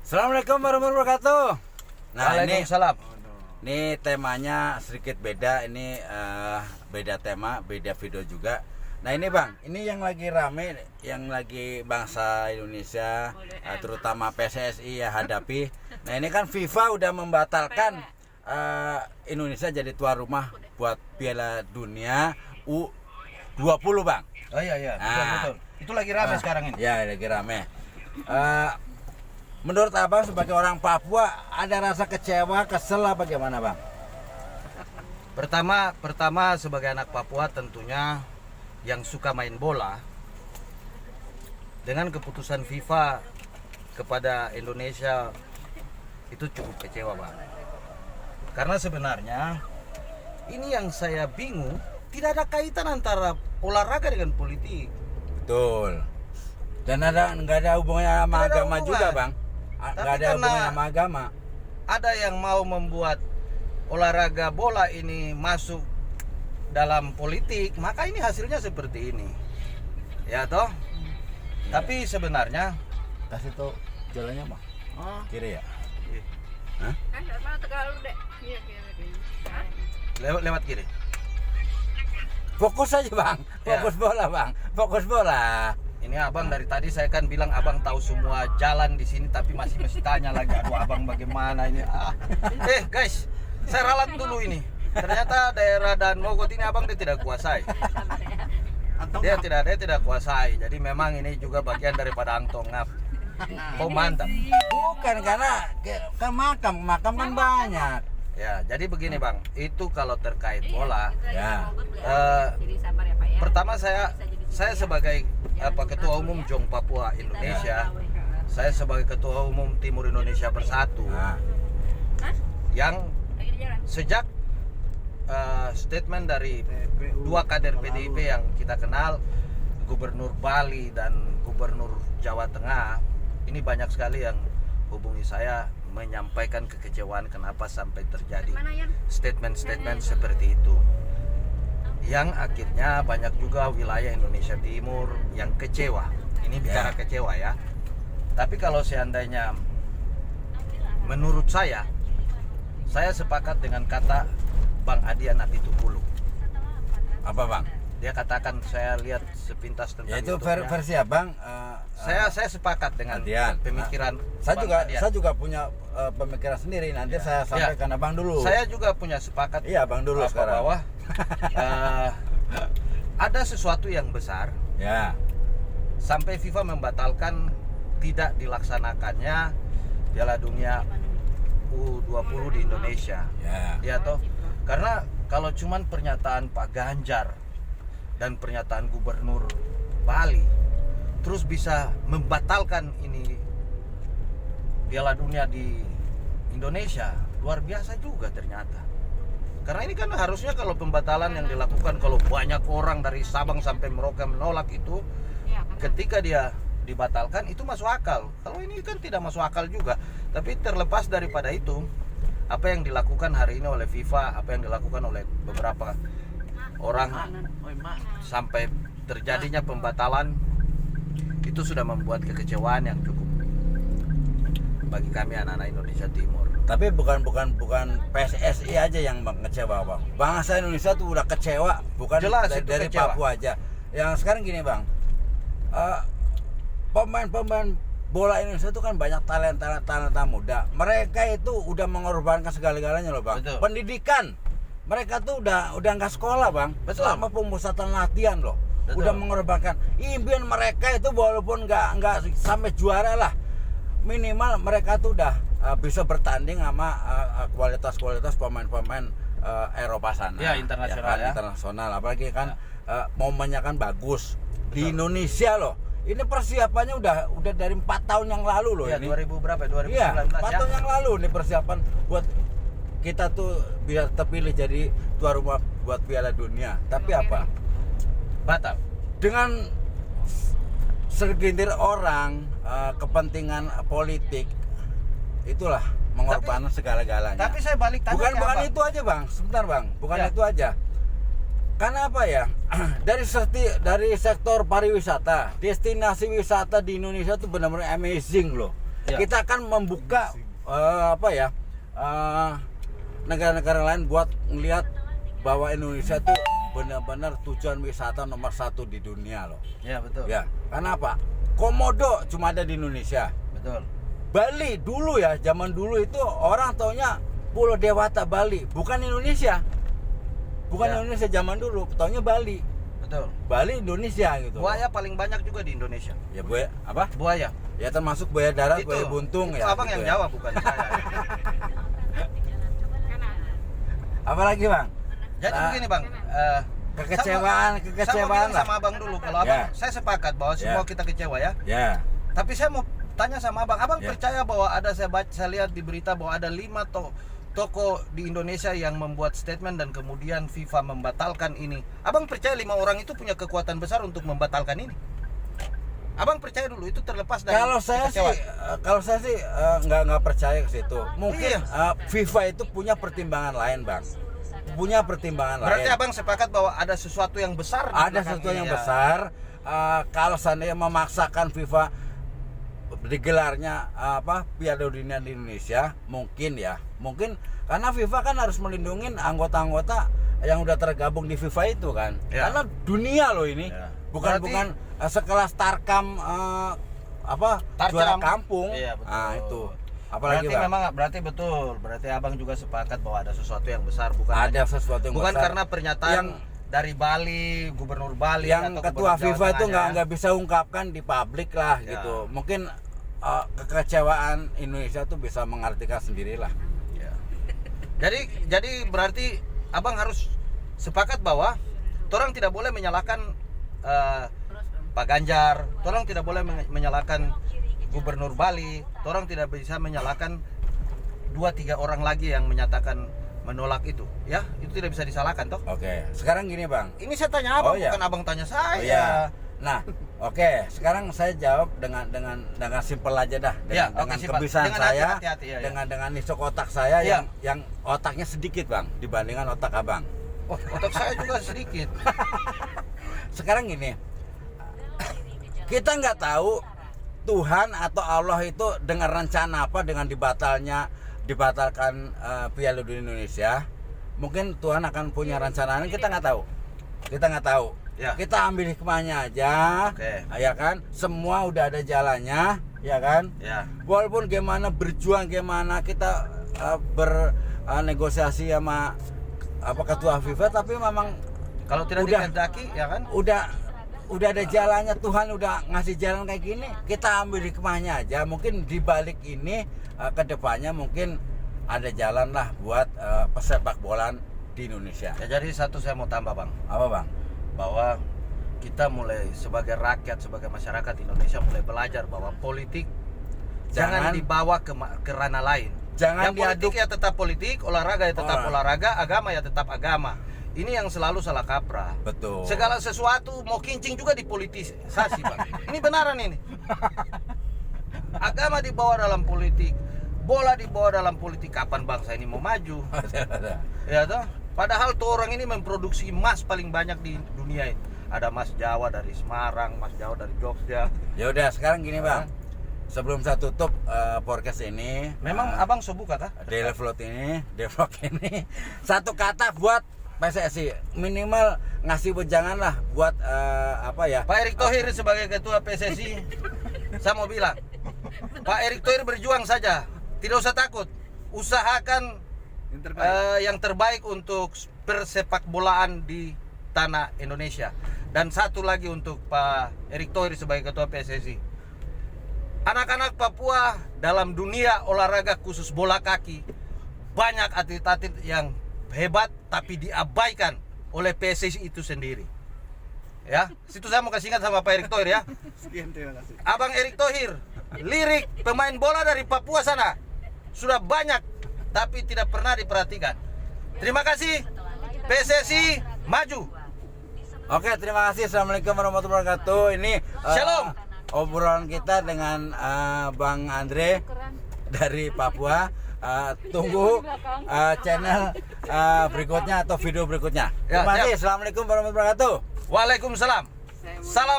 Assalamualaikum warahmatullahi wabarakatuh. Nah Waalaikumsalam. ini temanya sedikit beda. Ini beda tema, beda video juga. Nah ini bang, ini yang lagi rame, yang lagi bangsa Indonesia, terutama PSSI ya hadapi. Nah ini kan FIFA udah membatalkan Indonesia jadi tuan rumah buat Piala Dunia U20 bang. Oh iya, Nah. betul. Itu lagi rame sekarang ini. Ya lagi rame. Menurut abang sebagai orang Papua ada rasa kecewa, kesel apa bagaimana bang? Pertama sebagai anak Papua tentunya yang suka main bola, dengan keputusan FIFA kepada Indonesia itu cukup kecewa bang. Karena sebenarnya ini yang saya bingung, tidak ada kaitan antara olahraga dengan politik. Betul. Dan nggak ada hubungannya sama Nggak ada agama hubungan. juga bang. Nggak Tapi ada karena hubungannya sama agama. Ada yang mau membuat olahraga bola ini masuk dalam politik, maka ini hasilnya seperti ini. Ya toh? Tapi sebenarnya Kasih tuh jalannya bang. Kiri ya. Kan nggak mau terlalu deh. Iya. lewat kiri. Fokus aja bang. Fokus bola bang. Fokus bola. Ini abang dari tadi saya kan bilang abang tahu semua jalan di sini, tapi masih tanya lagi, aduh abang bagaimana ini? Guys, saya ralat dulu ini. Ternyata daerah Danmogot ini abang dia tidak kuasai. Dia tidak kuasai. Jadi memang ini juga bagian daripada Angtongap. Oh mantap. Bukan karena kan makam kan banyak. Ya, jadi begini bang, itu kalau terkait bola, Ya. Jadi sabar ya Pak ya. pertama saya sebagai ketua umum Jong Papua Indonesia, saya sebagai ketua umum Timur Indonesia Bersatu, Nah, yang Lagi di jalan. sejak statement dari dua kader PDIP yang kita kenal, Gubernur Bali dan Gubernur Jawa Tengah, ini banyak sekali yang hubungi saya menyampaikan kekecewaan kenapa sampai terjadi Mana yang? statement-statement seperti itu, yang akhirnya banyak juga wilayah Indonesia Timur yang kecewa. Ini bicara kecewa ya. Tapi kalau seandainya menurut saya sepakat dengan kata Bang Adian Apitupulu. apa bang? Dia katakan, saya lihat sepintas tentang Ya itu YouTube-nya. versi abang. Saya sepakat dengan Adian. pemikiran Saya Bang juga Adian. saya juga punya pemikiran sendiri. Nanti saya sampaikan abang dulu. Saya juga punya sepakat. Iya abang dulu sekarang. bahwa ada sesuatu yang besar Ya. sampai FIFA membatalkan tidak dilaksanakannya Piala Dunia U20 di Indonesia. Ya. Ya toh, karena kalau cuman pernyataan Pak Ganjar dan pernyataan Gubernur Bali terus bisa membatalkan ini Piala Dunia di Indonesia, luar biasa juga ternyata. Karena ini kan harusnya kalau pembatalan yang dilakukan, kalau banyak orang dari Sabang sampai Merauke menolak itu, Iya, kan. ketika dia dibatalkan itu masuk akal. Kalau ini kan tidak masuk akal juga. Tapi terlepas daripada itu, apa yang dilakukan hari ini oleh FIFA, apa yang dilakukan oleh beberapa orang sampai terjadinya pembatalan, itu sudah membuat kekecewaan yang cukup bagi kami anak-anak Indonesia Timur. Tapi bukan PSSI aja yang kecewa bang. Bangsa Indonesia tuh udah kecewa, bukan Jelas dari, itu dari kecewa. Papua aja. Yang sekarang gini bang, pemain-pemain bola Indonesia itu kan banyak talenta muda. Mereka itu udah mengorbankan segala-galanya loh bang. Betul. Pendidikan, mereka tuh udah nggak sekolah bang. Betul. Selama pemusatan latihan loh. Betul. Udah mengorbankan. Impian mereka itu walaupun nggak sampai juara lah, minimal mereka tuh udah bisa bertanding sama kualitas pemain-pemain Eropa sana. Ya, internasional ya. Internasional. Apalagi kan momennya kan bagus di Indonesia loh. Ini persiapannya udah dari 4 tahun yang lalu loh Ya, ini. 2000 berapa? 2019 Iya, 4 ya. tahun yang lalu nih persiapan buat kita tuh biar terpilih jadi tuan rumah buat Piala Dunia. Tapi apa? Batal. Dengan segelintir orang, kepentingan politik, itulah mengorbankan segala-galanya. Tapi saya balik tanya bukan ke abang. itu aja bang, sebentar bang, bukan Ya. itu aja. Karena apa ya? dari sektor pariwisata, destinasi wisata di Indonesia tuh benar-benar amazing loh. Ya. kita akan membuka negara-negara lain buat ngelihat bahwa Indonesia itu benar-benar tujuan wisata nomor 1 di dunia loh. Ya, betul. Ya, karena apa? Komodo cuma ada di Indonesia. Betul. Bali dulu ya, zaman dulu itu orang taunya Pulau Dewata Bali, bukan Indonesia. Bukan Ya. Indonesia zaman dulu, taunya Bali. Betul. Bali Indonesia gitu. Buaya paling banyak juga di Indonesia. Ya buaya apa? Buaya. Ya termasuk buaya darat, buaya buntung itu ya. abang gitu yang ya. jawab bukan saya. Apalagi bang? Jadi Nah, begini bang, Kekecewaan saya mau bilang lah. sama abang dulu. Kalau Ya. abang, saya sepakat bahwa semua Ya. kita kecewa ya. Ya. Tapi saya mau tanya sama abang, Ya. percaya bahwa ada saya lihat di berita bahwa ada 5 toko di Indonesia yang membuat statement dan kemudian FIFA membatalkan ini. Abang percaya 5 orang itu punya kekuatan besar untuk membatalkan ini? Abang percaya dulu itu terlepas dari Kalau saya sih, kekecewaan? nggak percaya ke situ. Mungkin Iya. FIFA itu punya pertimbangan lain bang. Punya pertimbangan Berarti lain. abang sepakat bahwa ada sesuatu yang besar. di Ada belakang sesuatu ini, yang ya? besar. Kalau seandainya memaksakan FIFA digelarnya Piala Dunia di Indonesia, mungkin karena FIFA kan harus melindungi anggota-anggota yang udah tergabung di FIFA itu kan. Ya. Karena dunia loh ini, Ya. bukan sekelas Tarkam juara kampung. Iya, betul. Nah itu. Apalagi Berarti Bang? memang berarti betul. Berarti abang juga sepakat bahwa ada sesuatu yang besar, bukan Ada sesuatu yang bukan besar. karena pernyataan Yang- dari Bali, Gubernur Bali yang atau ketua Gubernur Jawa FIFA itu Tengah, ya. nggak bisa ungkapkan di publik lah Ya. gitu. Mungkin kekecewaan Indonesia tuh bisa mengartikan sendirilah. Ya. Jadi berarti abang harus sepakat bahwa orang tidak boleh menyalahkan Pak Ganjar, orang tidak boleh menyalahkan Gubernur Bali, orang tidak bisa menyalahkan 2-3 orang lagi yang menyatakan menolak itu, ya itu tidak bisa disalahkan toh. Oke, sekarang gini bang. Ini saya tanya abang, Oh, iya. bukan abang tanya saya. Oh, iya. Nah, oke, sekarang saya jawab dengan simpel aja dah, Ya, dengan oke, simpel. kebiasaan Dengan saya, hati-hati, ya, ya. dengan nisok otak saya Ya. yang otaknya sedikit bang dibandingkan otak abang. Oh, otak saya juga sedikit. Sekarang gini, kita nggak tahu Tuhan atau Allah itu dengan rencana apa dengan dibatalkan Piala Dunia Indonesia. Mungkin Tuhan akan punya rencana lain, kita nggak tahu. Ya. Kita ambil hikmahnya aja. Oke. Ya kan, semua udah ada jalannya, ya kan. Ya. Walaupun gimana berjuang, gimana kita bernegosiasi sama ketua FIFA, tapi memang Kalau tidak Udah. dikehendaki, ya kan? udah ada jalannya. Tuhan udah ngasih jalan kayak gini, kita ambil hikmahnya aja. Mungkin di balik ini ke depannya mungkin ada jalan lah buat pesepak bola di Indonesia. Ya, jadi satu saya mau tambah bang, Apa bang? bahwa kita mulai sebagai rakyat, sebagai masyarakat Indonesia mulai belajar bahwa politik jangan dibawa ke ranah lain. Jangan Yang politik diaduk. ya tetap politik, olahraga ya tetap olahraga, agama ya tetap agama. Ini yang selalu salah kaprah. Betul. Segala sesuatu mau kincing juga dipolitisasi bang. Ini benaran ini. Agama dibawa dalam politik, bola dibawa dalam politik. Kapan bangsa ini mau maju? Ya toh. Padahal tuh orang ini memproduksi emas paling banyak di dunia ini. Ada emas Jawa dari Semarang, emas Jawa dari Jogja. Ya udah, sekarang gini bang. Sebelum saya tutup podcast ini, Memang abang sobuka kah? Devlog ini, satu kata buat PSSI, minimal ngasih wejangan lah buat Pak Erick Thohir sebagai ketua PSSI, saya mau bilang, Pak Erick Thohir berjuang saja, tidak usah takut, usahakan yang terbaik untuk persepak bolaan di tanah Indonesia. Dan satu lagi untuk Pak Erick Thohir sebagai ketua PSSI, anak-anak Papua dalam dunia olahraga khusus bola kaki banyak atlet-atlet yang hebat tapi diabaikan oleh PSSI itu sendiri. Ya, situ saya mau kasih ingat sama Pak Erick Thohir ya. Sekian, terima kasih. Abang Erick Thohir, lirik pemain bola dari Papua sana sudah banyak tapi tidak pernah diperhatikan. Terima kasih. PSSI maju. Oke, terima kasih. Assalamualaikum warahmatullahi wabarakatuh. Ini Shalom. obrolan kita dengan Bang Andre dari Papua. Tunggu channel berikutnya atau video berikutnya. Ya, Terima kasih. siap. Assalamualaikum warahmatullahi wabarakatuh. Waalaikumsalam. Salam.